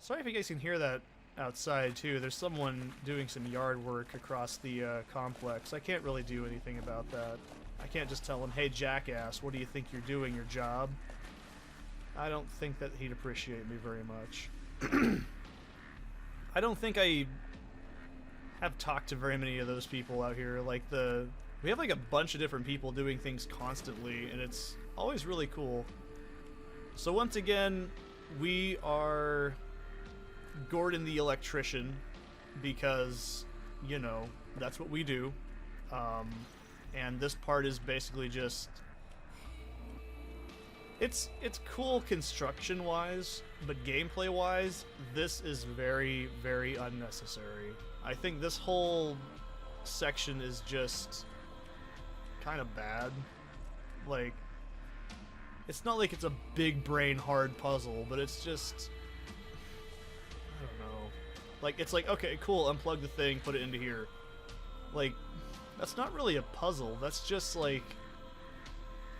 Sorry if you guys can hear that outside, too. There's someone doing some yard work across the complex. I can't really do anything about that. I can't just tell him, hey, jackass, what do you think you're doing, your job? I don't think that he'd appreciate me very much. I don't think I have talked to very many of those people out here. Like, we have, like, a bunch of different people doing things constantly, and it's always really cool. So once again, we are Gordon the Electrician, because, you know, that's what we do. And this part is basically just... It's cool construction-wise, but gameplay-wise, this is very, very unnecessary. I think this whole section is just kind of bad. Like, it's not like it's a big brain hard puzzle, but it's just... I don't know. Like, it's like, okay, cool, unplug the thing, put it into here. Like, that's not really a puzzle, that's just like...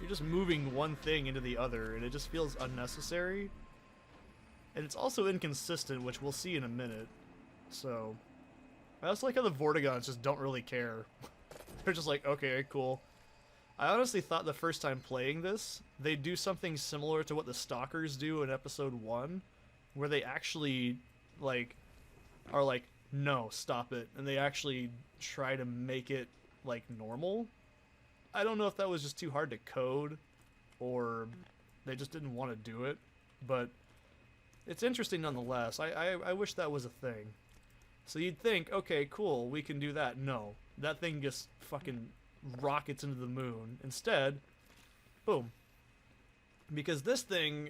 You're just moving one thing into the other, and it just feels unnecessary. And it's also inconsistent, which we'll see in a minute. So, I also like how the Vortigons just don't really care. They're just like, okay, cool. I honestly thought the first time playing this, they'd do something similar to what the Stalkers do in episode 1, where they actually, like, are like, no, stop it, and they actually try to make it, like, normal. I don't know if that was just too hard to code, or they just didn't want to do it, but it's interesting nonetheless. I wish that was a thing. So you'd think, okay, cool, we can do that. No. That thing just fucking rockets into the moon. Instead, boom. Because this thing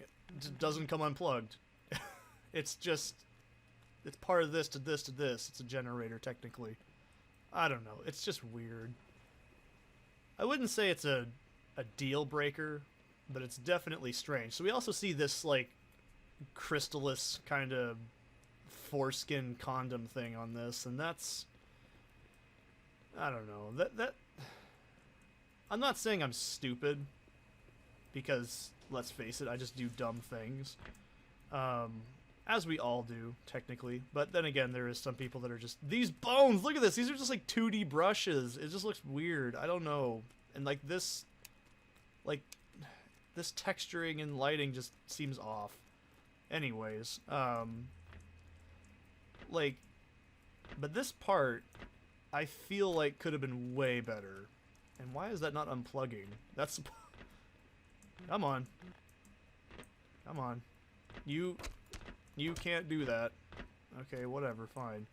doesn't come unplugged. It's just... It's part of this to this to this. It's a generator, technically. I don't know. It's just weird. I wouldn't say it's a deal breaker, but it's definitely strange. So we also see this, like, crystallus kind of foreskin condom thing on this, and that's... I don't know. That I'm not saying I'm stupid, because, let's face it, I just do dumb things. As we all do, technically. But then again, there is some people that are just... These bones! Look at this! These are just like 2D brushes! It just looks weird. I don't know. And like this... Like... This texturing and lighting just seems off. Anyways, like... But this part, I feel like could have been way better. And why is that not unplugging? That's... Come on. Come on. You can't do that. Okay, whatever, fine.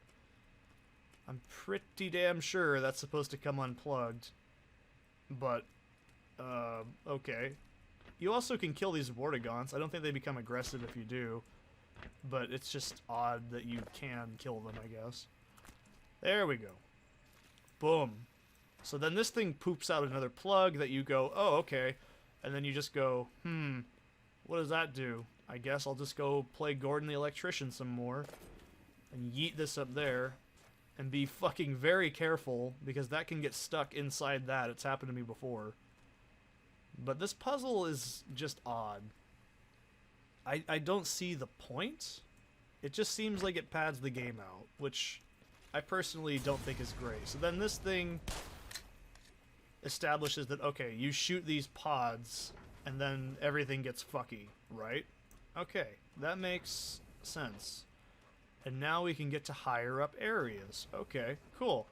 I'm pretty damn sure that's supposed to come unplugged. But, okay. You also can kill these Vortigons. I don't think they become aggressive if you do. But it's just odd that you can kill them, I guess. There we go. Boom. So then this thing poops out another plug that you go, oh, okay. And then you just go, what does that do? I guess I'll just go play Gordon the Electrician some more. And yeet this up there. And be fucking very careful, because that can get stuck inside that. It's happened to me before. But this puzzle is just odd. I don't see the point. It just seems like it pads the game out, which I personally don't think is great. So then this thing establishes that, okay, you shoot these pods, and then everything gets fucky, right? Okay, that makes sense. And now we can get to higher up areas. Okay, cool.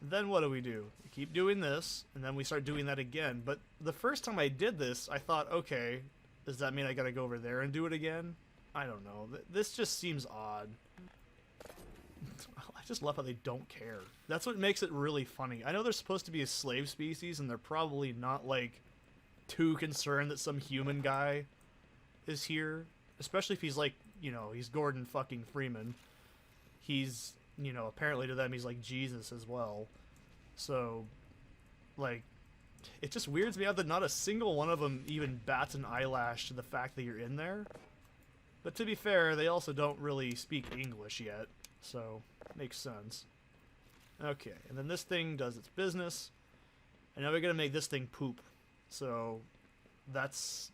Then what do? We keep doing this, and then we start doing that again. But the first time I did this, I thought, okay, does that mean I gotta go over there and do it again? I don't know. This just seems odd. I just love how they don't care. That's what makes it really funny. I know they're supposed to be a slave species, and they're probably not, like, too concerned that some human guy is here. Especially if he's, like, you know, he's Gordon fucking Freeman. He's, you know, apparently to them he's like Jesus as well. So, like, it just weirds me out that not a single one of them even bats an eyelash to the fact that you're in there. But to be fair, they also don't really speak English yet, so makes sense. Okay, and then this thing does its business, and now we're gonna make this thing poop. So, that's,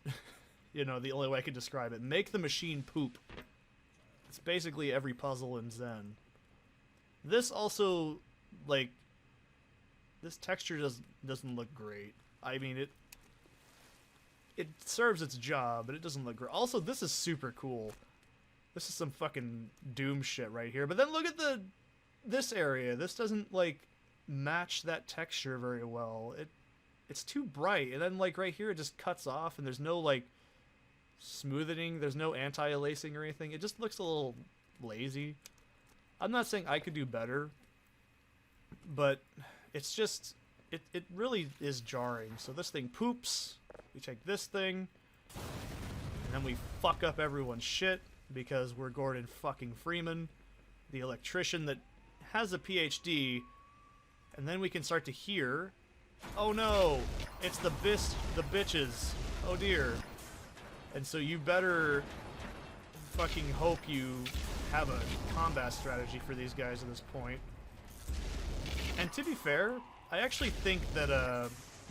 you know, the only way I can describe it. Make the machine poop. It's basically every puzzle in Zen. This also, like, this texture doesn't look great. I mean, it serves its job, but it doesn't look great. Also, this is super cool. This is some fucking Doom shit right here. But then look at this area. This doesn't, like, match that texture very well. It's too bright. And then, like, right here, it just cuts off, and there's no, like, smoothing. There's no anti-lacing or anything. It just looks a little lazy. I'm not saying I could do better, but it's just, it really is jarring. So this thing poops. We take this thing, and then we fuck up everyone's shit because we're Gordon fucking Freeman, the electrician that has a PhD, and then we can start to hear, oh no, it's the bitches, oh dear. And so you better fucking hope you have a combat strategy for these guys at this point. And to be fair, I actually think that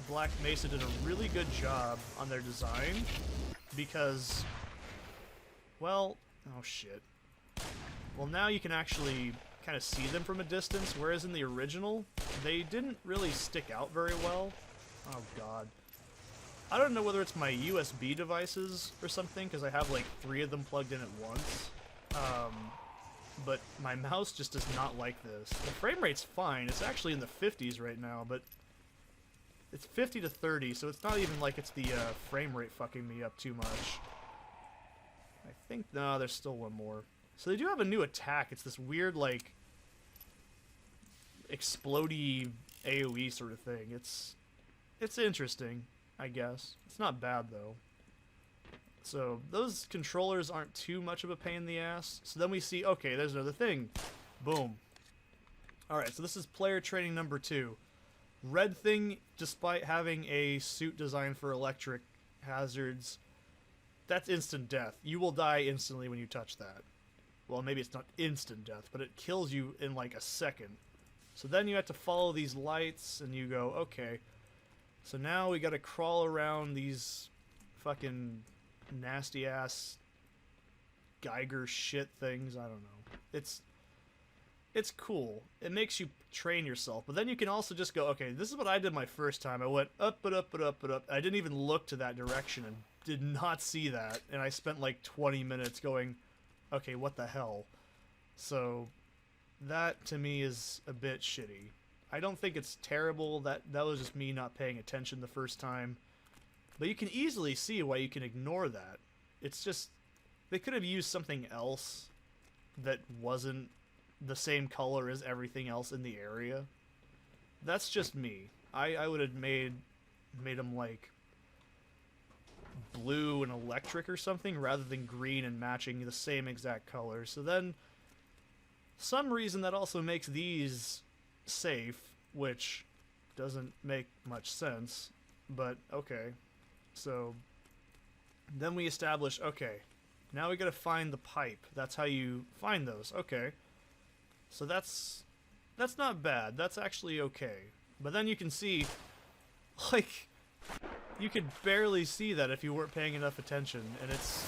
Black Mesa did a really good job on their design because, well, oh shit. Well, now you can actually kind of see them from a distance, whereas in the original, they didn't really stick out very well. Oh god. I don't know whether it's my USB devices or something, because I have like 3 of them plugged in at once. But my mouse just does not like this. The frame rate's fine. It's actually in the 50s right now, but it's 50 to 30, so it's not even like it's the frame rate fucking me up too much. I think, no, there's still one more. So they do have a new attack. It's this weird, like, explodey AoE sort of thing. It's interesting, I guess. It's not bad, though. So those controllers aren't too much of a pain in the ass. So then we see, okay, there's another thing. Boom. Alright, so this is player training number 2. Red thing, despite having a suit designed for electric hazards, that's instant death. You will die instantly when you touch that. Well, maybe it's not instant death, but it kills you in like a second. So then you have to follow these lights, and you go, okay. So now we gotta crawl around these fucking nasty-ass Geiger shit things. I don't know. It's cool. It makes you train yourself. But then you can also just go, okay, this is what I did my first time. I went up, but up, but up, but up. I didn't even look to that direction and did not see that. And I spent like 20 minutes going, okay, what the hell? So that to me is a bit shitty. I don't think it's terrible. That was just me not paying attention the first time. But you can easily see why you can ignore that. It's just, they could have used something else that wasn't the same color as everything else in the area. That's just me. I would have made them like blue and electric or something rather than green and matching the same exact color. So then, some reason that also makes these safe, which doesn't make much sense, but okay. So then we establish, okay, now we gotta find the pipe. That's how you find those. Okay. So that's not bad. That's actually okay. But then you can see, like, you could barely see that if you weren't paying enough attention, and it's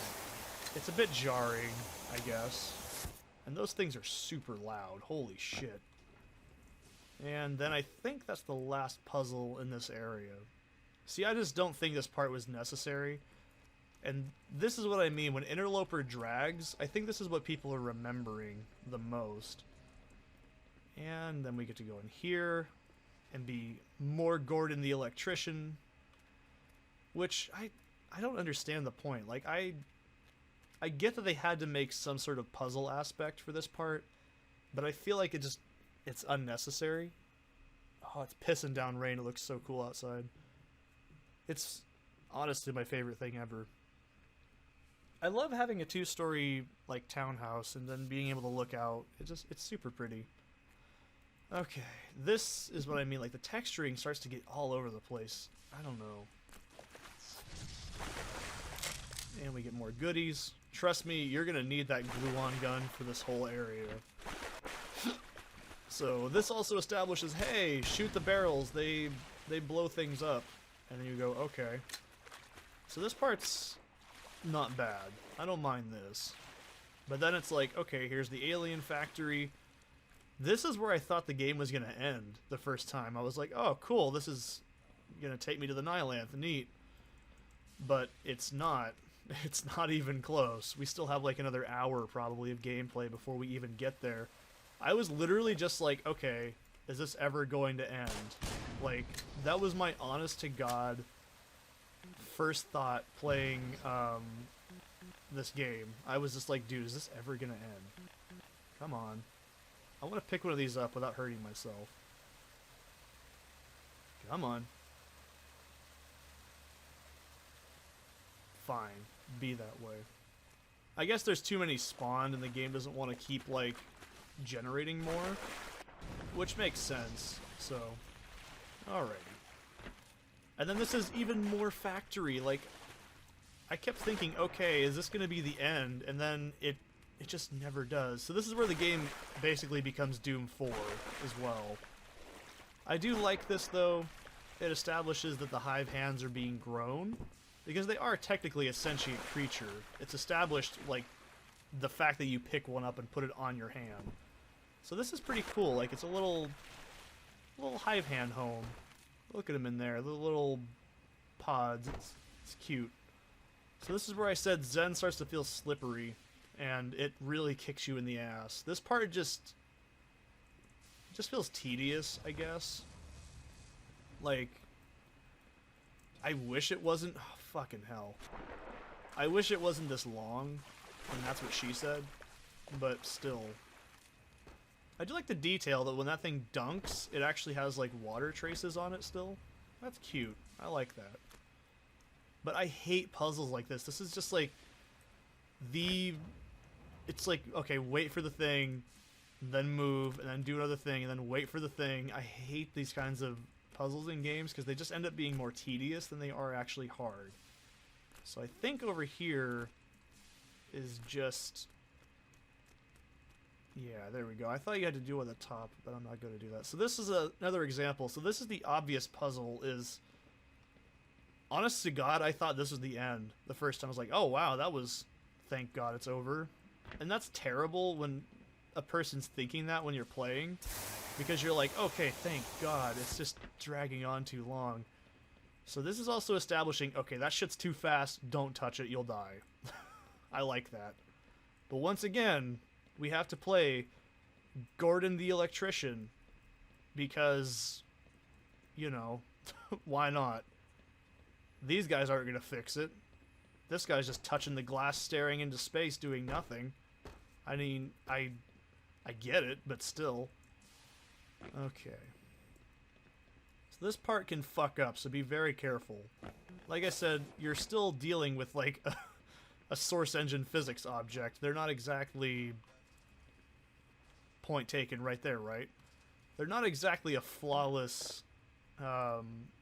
a bit jarring, I guess. And those things are super loud. Holy shit. And then I think that's the last puzzle in this area. See, I just don't think this part was necessary. And this is what I mean. When Interloper drags, I think this is what people are remembering the most. And then we get to go in here and be more Gordon the Electrician. Which, I don't understand the point. Like, I get that they had to make some sort of puzzle aspect for this part, but I feel like it's unnecessary. Oh, it's pissing down rain. It looks so cool outside. It's honestly my favorite thing ever. I love having a 2-story like townhouse and then being able to look out. It's super pretty. Okay, this is what I mean. Like, the texturing starts to get all over the place. I don't know. And we get more goodies. Trust me, you're gonna need that glue-on gun for this whole area. So this also establishes, hey, shoot the barrels. They blow things up. And then you go, okay. So this part's not bad. I don't mind this. But then it's like, okay, here's the alien factory. This is where I thought the game was going to end the first time. I was like, oh, cool, this is going to take me to the Nihilanth, neat. But it's not. It's not even close. We still have like another hour probably of gameplay before we even get there. I was literally just like, okay, is this ever going to end? Like, that was my honest to God first thought playing this game. I was just like, dude, is this ever gonna end? Come on. I want to pick one of these up without hurting myself. Come on. Fine. Be that way. I guess there's too many spawned and the game doesn't want to keep, like, generating more. Which makes sense. So, alrighty. And then this is even more factory. Like, I kept thinking, okay, is this going to be the end? And then it just never does. So this is where the game basically becomes Doom 4 as well. I do like this, though. It establishes that the hive hands are being grown. Because they are technically a sentient creature. It's established, like, the fact that you pick one up and put it on your hand. So this is pretty cool. Like, it's a little hive hand home. Look at them in there, the little pods. It's cute. So this is where I said Zen starts to feel slippery, and it really kicks you in the ass. This part just feels tedious, I guess. Like, I wish it wasn't. Oh, fucking hell. I wish it wasn't this long, and that's what she said. But still. I do like the detail that when that thing dunks, it actually has, like, water traces on it still. That's cute. I like that. But I hate puzzles like this. This is just, like, it's like, okay, wait for the thing, then move, and then do another thing, and then wait for the thing. I hate these kinds of puzzles in games because they just end up being more tedious than they are actually hard. So I think over here is just... Yeah, there we go. I thought you had to do it on the top, but I'm not going to do that. So this is another example. So this is the obvious puzzle is... Honest to God, I thought this was the end. The first time I was like, oh wow, that was... Thank God it's over. And that's terrible when a person's thinking that when you're playing. Because you're like, okay, thank God, it's just dragging on too long. So this is also establishing, okay, that shit's too fast, don't touch it, you'll die. I like that. But once again... We have to play Gordon the Electrician because, you know, why not? These guys aren't going to fix it. This guy's just touching the glass, staring into space, doing nothing. I mean, I get it, but still. Okay. So this part can fuck up, so be very careful. Like I said, you're still dealing with, like, a source engine physics object. They're not exactly... Point taken right there, right? They're not exactly a flawless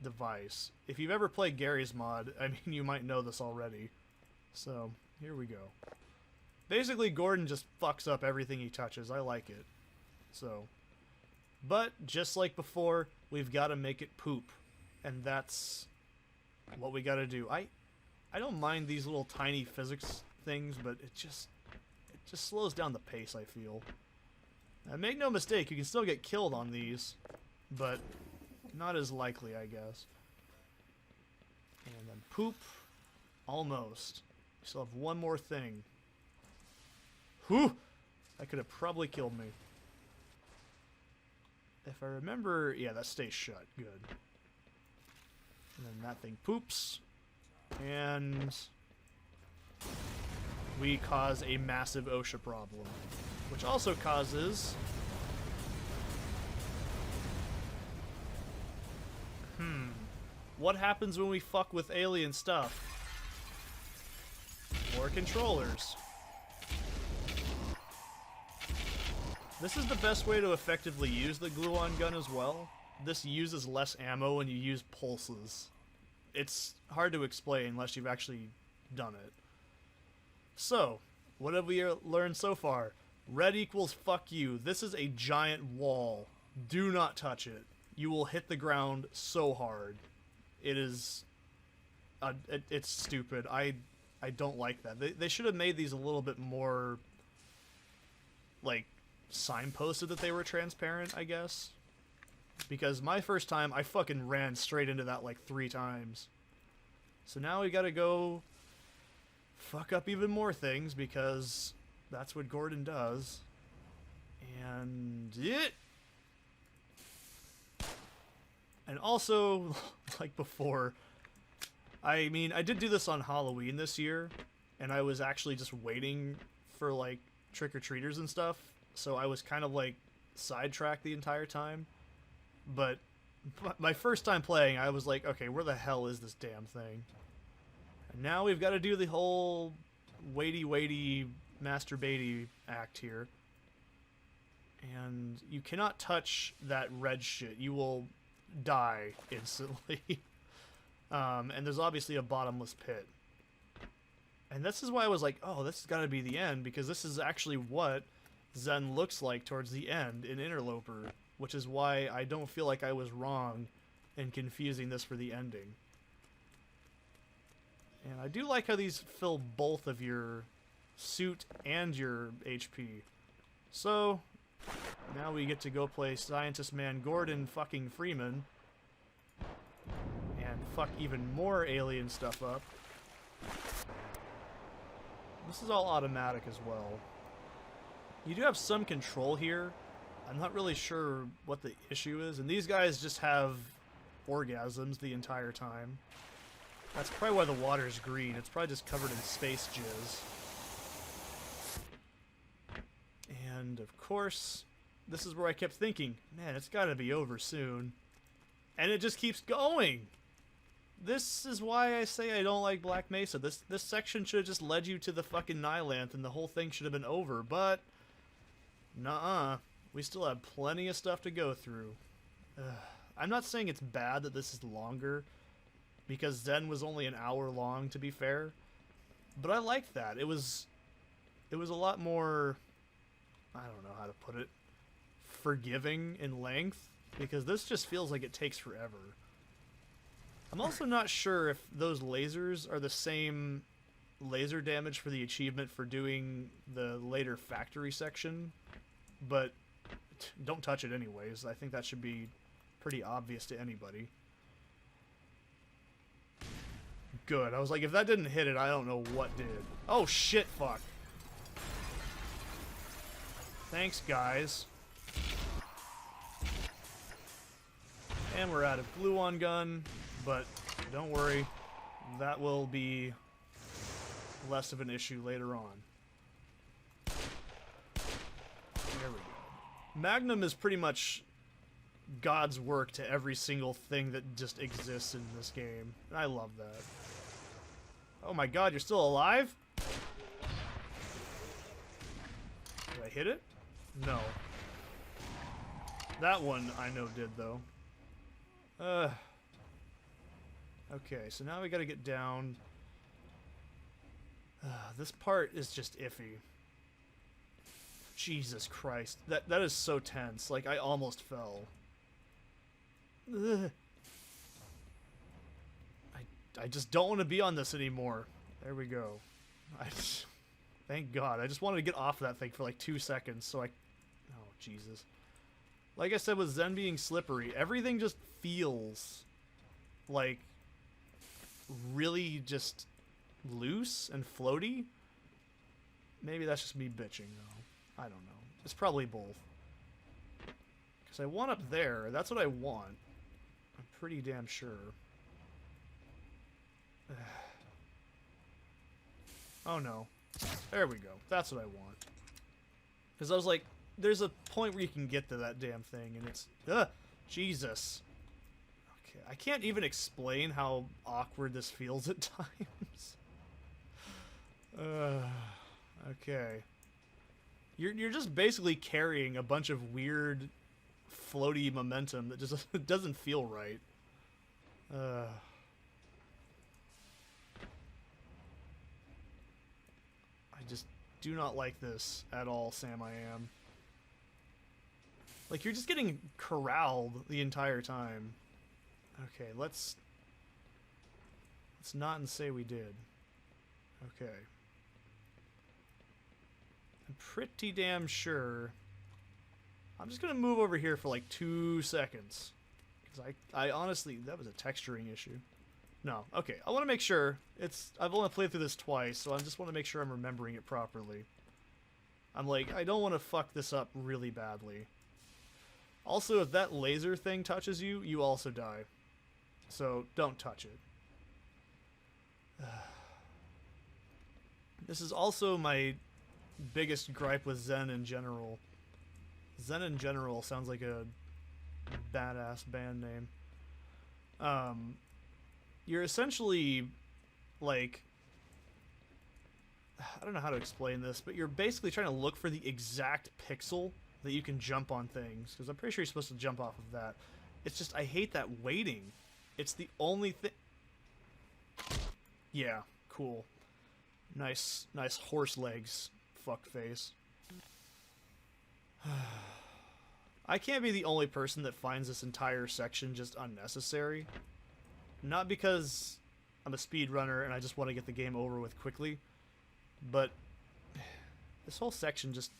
device. If you've ever played Gary's mod, I mean, you might know this already. So, here we go. Basically, Gordon just fucks up everything he touches. I like it. So, but, just like before, we've got to make it poop. And that's what we got to do. I don't mind these little tiny physics things, but it just slows down the pace, I feel. And make no mistake, you can still get killed on these, but not as likely, I guess. And then poop. Almost. We still have one more thing. Whew! That could have probably killed me. If I remember... Yeah, that stays shut. Good. And then that thing poops. And... we cause a massive OSHA problem. Which also causes... What happens when we fuck with alien stuff? More controllers. This is the best way to effectively use the glue-on gun as well. This uses less ammo when you use pulses. It's hard to explain unless you've actually done it. So, what have we learned so far? Red equals fuck you. This is a giant wall. Do not touch it. You will hit the ground so hard. It is... it's stupid. I don't like that. They should have made these a little bit more signposted that they were transparent, I guess. Because my first time, I fucking ran straight into that like 3 times. So now we gotta go fuck up even more things, because that's what Gordon does. And And also, like before, I mean, I did do this on Halloween this year, and I was actually just waiting for, like, trick-or-treaters and stuff, so I was kind of, like, sidetracked the entire time. But my first time playing, I was like, okay, where the hell is this damn thing? And now we've got to do the whole waity, masturbatey act here. And you cannot touch that red shit. You will die instantly. And there's obviously a bottomless pit. And this is why I was like, oh, this has got to be the end, because this is actually what Zen looks like towards the end in Interloper, which is why I don't feel like I was wrong in confusing this for the ending. And I do like how these fill both of your suit and your HP. So now we get to go play Scientist Man Gordon fucking Freeman and fuck even more alien stuff up. This is all automatic as well. You do have some control here. I'm not really sure what the issue is, and these guys just have orgasms the entire time. That's probably why the water's green. It's probably just covered in space jizz. And of course, this is where I kept thinking, man, it's gotta be over soon. And it just keeps going! This is why I say I don't like Black Mesa. This section should have just led you to the fucking Nylanth and the whole thing should have been over, but nuh-uh. We still have plenty of stuff to go through. I'm not saying it's bad that this is longer, because Zen was only an hour long, to be fair. But I liked that. It was a lot more, I don't know how to put it, forgiving in length, because this just feels like it takes forever. I'm also not sure if those lasers are the same laser damage for the achievement for doing the later factory section, but don't touch it anyways. I think that should be pretty obvious to anybody. Good. I was like, if that didn't hit it, I don't know what did. Oh shit, fuck. Thanks, guys. And we're out of glue on gun, but don't worry, that will be less of an issue later on. There we go. Magnum is pretty much God's work to every single thing that just exists in this game. And I love that. Oh my god, you're still alive? Did I hit it? No. That one I know did, though. Okay, so now we gotta get down. This part is just iffy. Jesus Christ. That is so tense. Like, I almost fell. Ugh. I just don't want to be on this anymore. There we go. Thank God. I just wanted to get off of that thing for like 2 seconds, so I... Oh, Jesus. Like I said with Zen being slippery, everything just feels like really just loose and floaty. Maybe that's just me bitching, though. I don't know. It's probably both. Because I want up there. That's what I want. I'm pretty damn sure. Oh no. There we go. That's what I want. Because I was like, there's a point where you can get to that damn thing, and it's... Jesus. Okay, I can't even explain how awkward this feels at times. Okay. You're just basically carrying a bunch of weird, floaty momentum that just doesn't feel right. I just do not like this at all, Sam I Am. Like, you're just getting corralled the entire time. Okay, let's not and say we did. Okay. I'm pretty damn sure I'm just gonna move over here for like 2 seconds. Because I honestly, that was a texturing issue. No, okay, I want to make sure. I've only played through this twice, so I just want to make sure I'm remembering it properly. I'm like, I don't want to fuck this up really badly. Also, if that laser thing touches you, you also die. So, don't touch it. This is also my biggest gripe with Zen in general. Zen in general sounds like a badass band name. You're essentially, like... I don't know how to explain this, but you're basically trying to look for the exact pixel that you can jump on things. Because I'm pretty sure you're supposed to jump off of that. It's just, I hate that waiting. It's the only thing... Yeah, cool. Nice horse legs, fuckface. I can't be the only person that finds this entire section just unnecessary. Not because I'm a speedrunner and I just want to get the game over with quickly, but this whole section just...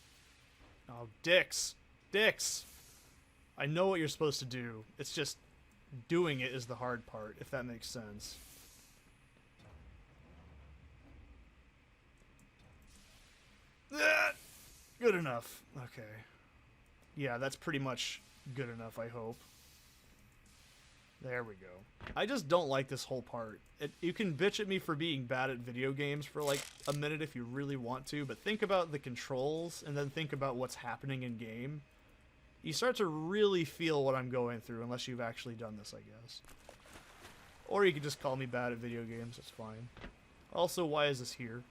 Oh, dicks! Dicks! I know what you're supposed to do. It's just doing it is the hard part, if that makes sense. Good enough. Okay. Yeah, that's pretty much good enough, I hope. There we go. I just don't like this whole part. You can bitch at me for being bad at video games for like a minute if you really want to, but think about the controls and then think about what's happening in game. You start to really feel what I'm going through unless you've actually done this, I guess. Or you could just call me bad at video games, that's fine. Also, why is this here?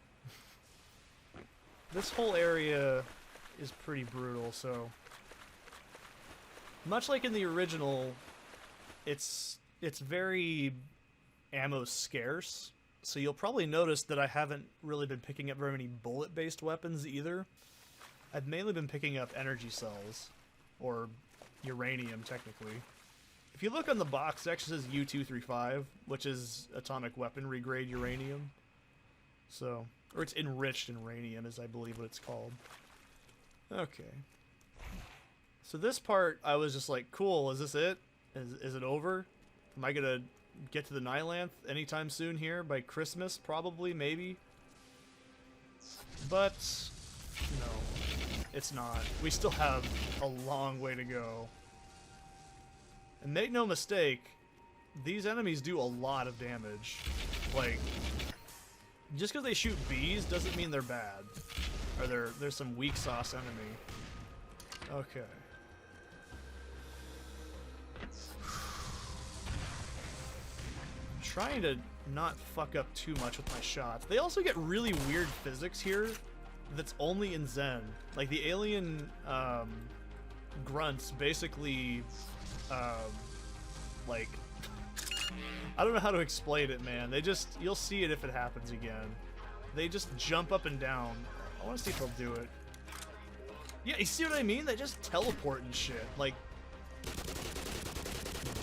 This whole area is pretty brutal, so... Much like in the original, it's very ammo scarce, so you'll probably notice that I haven't really been picking up very many bullet-based weapons either. I've mainly been picking up energy cells, or uranium, technically. If you look on the box, it actually says U-235, which is atomic weaponry grade uranium. So, or it's enriched uranium, is I believe what it's called. Okay. So this part, I was just like, cool, is this it? Is it over? Am I gonna get to the Nylanth anytime soon here? By Christmas, probably, maybe? But, no. It's not. We still have a long way to go. And make no mistake, these enemies do a lot of damage. Like, just because they shoot bees doesn't mean they're bad. Or they're some weak sauce enemy. Okay. Trying to not fuck up too much with my shots. They also get really weird physics here that's only in Zen. Like the alien grunts basically like I don't know how to explain it, man. They just, you'll see it if it happens again. They just jump up and down. I want to see if they'll do it. Yeah, you see what I mean? They just teleport and shit. Like,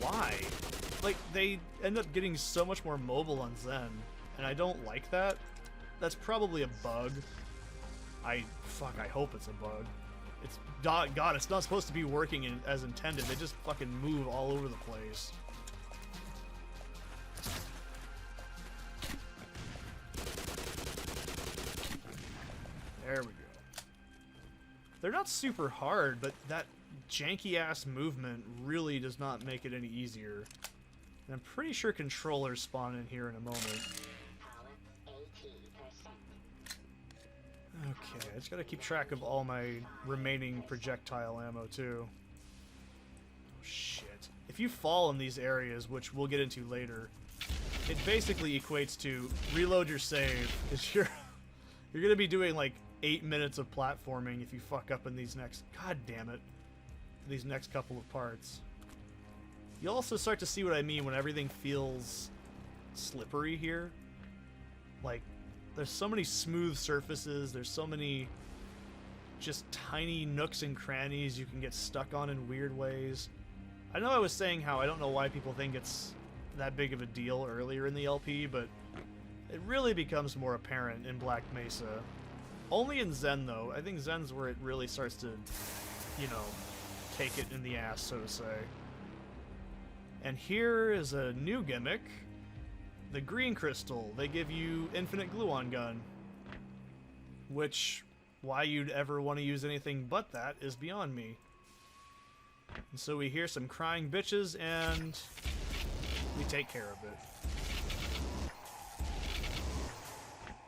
why? Like, they end up getting so much more mobile on Zen, and I don't like that. That's probably a bug. I hope it's a bug. It's, God, it's not supposed to be working as intended. They just fucking move all over the place. There we go. They're not super hard, but that janky-ass movement really does not make it any easier. And I'm pretty sure controllers spawn in here in a moment. Okay, I just gotta keep track of all my remaining projectile ammo, too. Oh, shit. If you fall in these areas, which we'll get into later, it basically equates to reload your save, because you're gonna be doing, like, 8 minutes of platforming if you fuck up in these next... God damn it. These next couple of parts. You'll also start to see what I mean when everything feels slippery here. Like, there's so many smooth surfaces, there's so many just tiny nooks and crannies you can get stuck on in weird ways. I know I was saying how I don't know why people think it's that big of a deal earlier in the LP, but it really becomes more apparent in Black Mesa. Only in Zen, though. I think Zen's where it really starts to, you know, take it in the ass, so to say. And here is a new gimmick. The green crystal. They give you infinite glue-on gun. Which, why you'd ever want to use anything but that is beyond me. And so we hear some crying bitches, and we take care of it.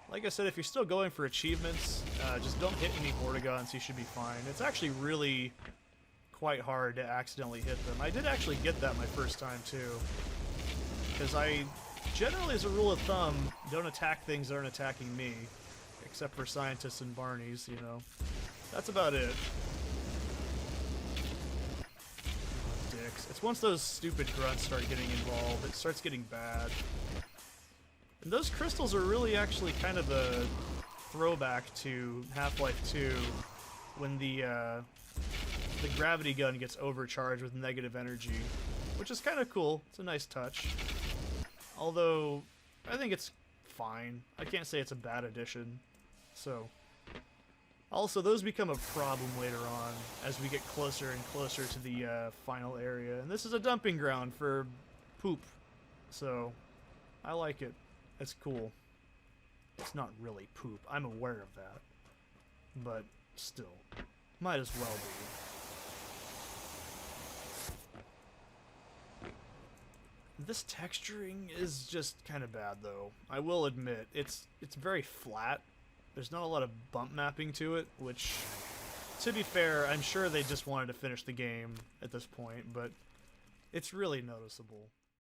Like I said, if you're still going for achievements, just don't hit any Vortigaunts, you should be fine. It's actually really quite hard to accidentally hit them. I did actually get that my first time, too. Because I, generally as a rule of thumb, don't attack things that aren't attacking me. Except for scientists and Barneys, you know. That's about it. Dicks. It's once those stupid grunts start getting involved, it starts getting bad. And those crystals are really actually kind of a throwback to Half-Life 2 when the gravity gun gets overcharged with negative energy, which is kind of cool. It's a nice touch. Although, I think it's fine. I can't say it's a bad addition. So, also, those become a problem later on as we get closer and closer to the final area. And this is a dumping ground for poop. So, I like it. It's cool. It's not really poop. I'm aware of that. But, still. Might as well be. This texturing is just kind of bad, though. I will admit. It's very flat. There's not a lot of bump mapping to it, which, to be fair, I'm sure they just wanted to finish the game at this point, but it's really noticeable.